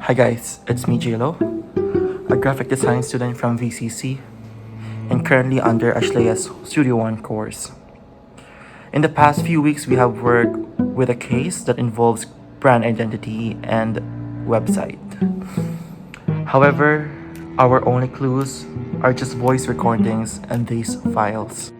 Hi guys, it's me JLo, a graphic design student from VCC and currently under Ashlea's Studio One course. In the past few weeks, we have worked with a case that involves brand identity and website. However, our only clues are just voice recordings and these files.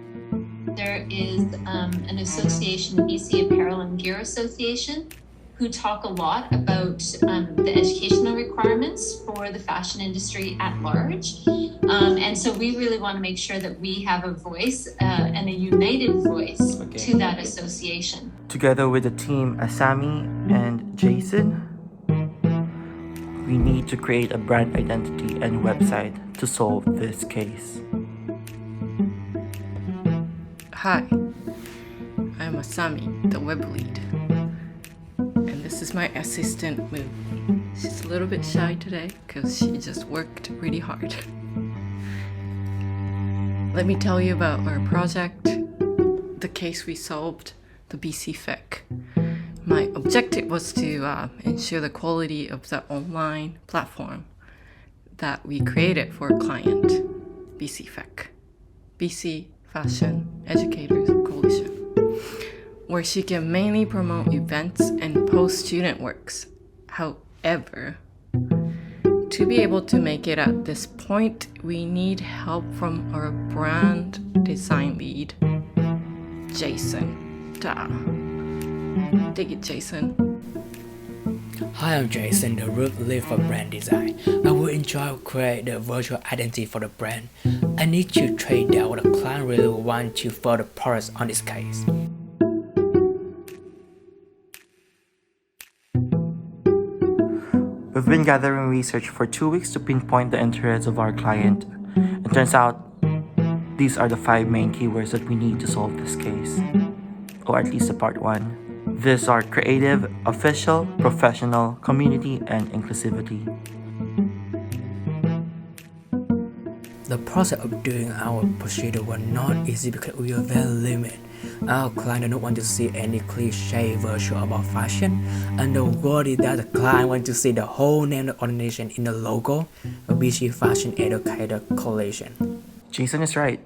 There is an association, BC Apparel and Gear Association, who talk a lot about the educational requirements for the fashion industry at large. And so we really want to make sure that we have a voice and a united voice to that association. Together with the team Asami and Jason, we need to create a brand identity and website to solve this case. Hi, I'm Asami, the web lead. And this is my assistant, Moon. She's a little bit shy today because she just worked really hard. Let me tell you about our project, the case we solved, the BC FEC. My objective was to ensure the quality of the online platform that we created for a client, BC FEC, BC Fashion Educators Coalition, where she can mainly promote events and post student works. However, to be able to make it at this point, we need help from our brand design lead, Jason. Dig it, Jason. Hi, I'm Jason, the root lead for brand design. I will enjoy create the virtual identity for the brand. I need to track down what the client really wants to further progress on this case. We've been gathering research for 2 weeks to pinpoint the interests of our client. It turns out these are the 5 main keywords that we need to solve this case, or at least the part 1. These are creative, official, professional, community, and inclusivity. The process of doing our procedure was not easy because we are very limited. Our client did not want to see any cliche virtual about fashion, and the word is that the client wants to see the whole name of the organization in the logo of BC Fashion Educator Coalition. Jason is right.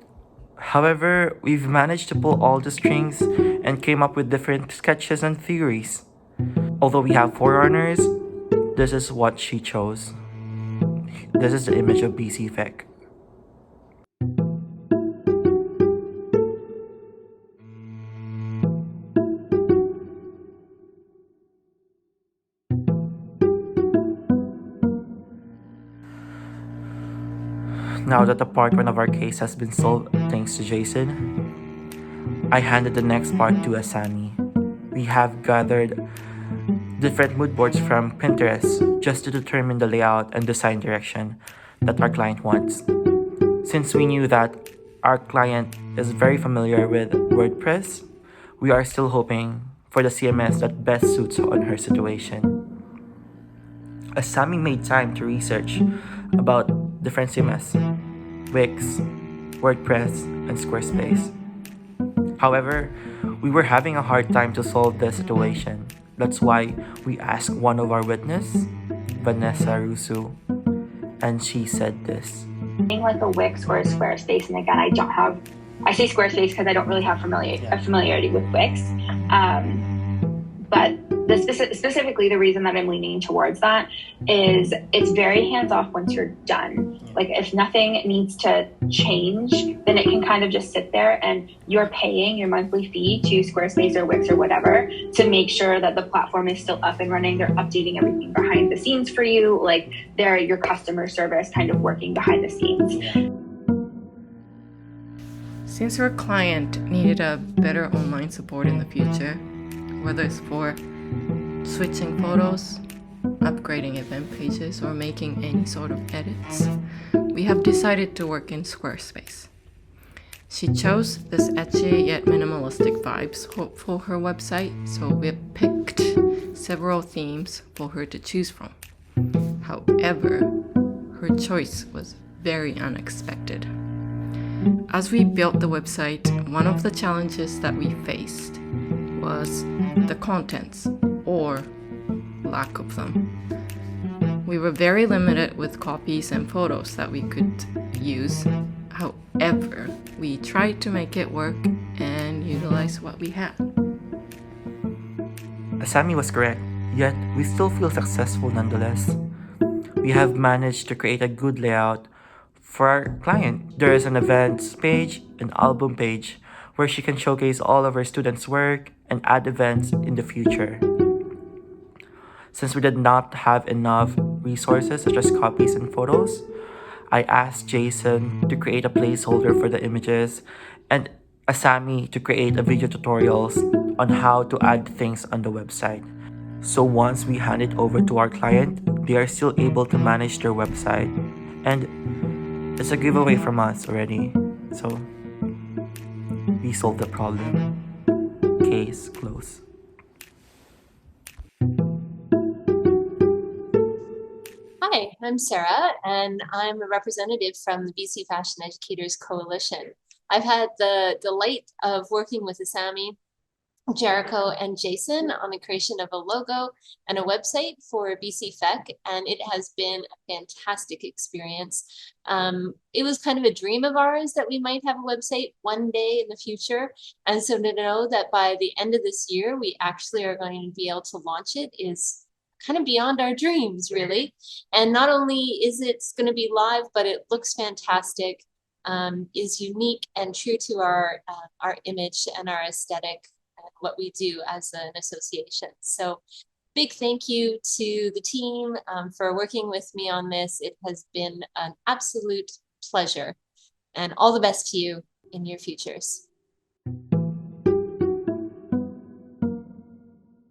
However, we've managed to pull all the strings and came up with different sketches and theories. Although we have forerunners, this is what she chose. This is the image of BC FEC. Now that the part 1 of our case has been solved thanks to Jason, I handed the next part to Asami. We have gathered different mood boards from Pinterest just to determine the layout and design direction that our client wants. Since we knew that our client is very familiar with WordPress, we are still hoping for the CMS that best suits on her situation. Asami made time to research about different CMS, Wix, WordPress, and Squarespace. However, we were having a hard time to solve this situation. That's why we asked one of our witnesses, Vanessa Russo, and she said this. Like a Wix or a Squarespace, and again, I say Squarespace because I don't really have familiarity with Wix. But specifically the reason that I'm leaning towards that is it's very hands-off once you're done. Like if nothing needs to change, then it can kind of just sit there and you're paying your monthly fee to Squarespace or Wix or whatever to make sure that the platform is still up and running. They're updating everything behind the scenes for you. Like they're your customer service kind of working behind the scenes. Since our client needed a better online support in the future, whether it's for switching photos, upgrading event pages, or making any sort of edits, we have decided to work in Squarespace. She chose this edgy yet minimalistic vibes for her website, so we picked several themes for her to choose from. However, her choice was very unexpected. As we built the website, one of the challenges that we faced was the contents, or lack of them. We were very limited with copies and photos that we could use. However, we tried to make it work and utilize what we had. Asami was correct, yet we still feel successful nonetheless. We have managed to create a good layout for our client. There is an events page, an album page, where she can showcase all of her students' work and add events in the future. Since we did not have enough resources such as copies and photos, I asked Jason to create a placeholder for the images and Asami to create a video tutorials on how to add things on the website. So once we hand it over to our client, they are still able to manage their website. And it's a giveaway from us already. So we solved the problem. Case closed. Hi, I'm Sarah, and I'm a representative from the BC Fashion Educators Coalition. I've had the delight of working with Asami, Jericho, and Jason on the creation of a logo and a website for BC FEC, and it has been a fantastic experience. It was kind of a dream of ours that we might have a website one day in the future, and so to know that by the end of this year, we actually are going to be able to launch it is kind of beyond our dreams, really. And not only is it going to be live, but it looks fantastic, is unique and true to our image and our aesthetic, and what we do as an association. So big thank you to the team for working with me on this. It has been an absolute pleasure, and all the best to you in your futures.